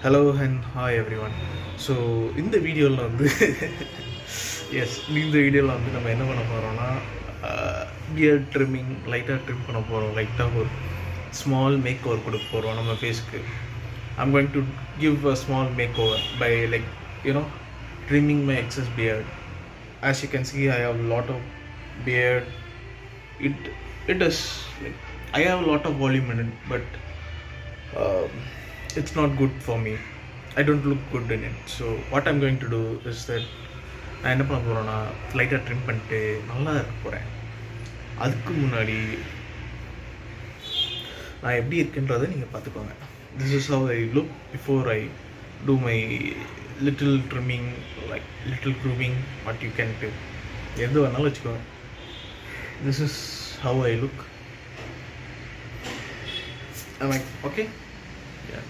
Hello and hi every one. So இந்த வீடியோவில் வந்து எஸ் இந்த வீடியோவில் வந்து நம்ம என்ன பண்ண போகிறோம்னா பியர்ட் ட்ரிம்மிங் லைட்டாக ட்ரிம் பண்ண போகிறோம். லைட்டாக ஒரு ஸ்மால் மேக் ஓவர் கொடுக்க போகிறோம் நம்ம ஃபேஸ்க்கு. I'm going to give a small makeover by like you know trimming my excess beard. As you can see, I have a lot of beard. It is like I have a lot of volume in it, but it's not good for me. I don't look good in it. So what I'm going to do is that நான் என்ன பண்ண போகிறேன்னா லைட்டாக trim பண்ணிட்டு நல்லா இருக்க போகிறேன். அதுக்கு முன்னாடி நான் எப்படி இருக்குன்றதை நீங்கள் பார்த்துக்கோங்க. This is how I look before I do my little trimming, like little grooming, what you can do. எது வேணாலும் வச்சுக்கோங்க. This is how I look. Am I okay? Yeah.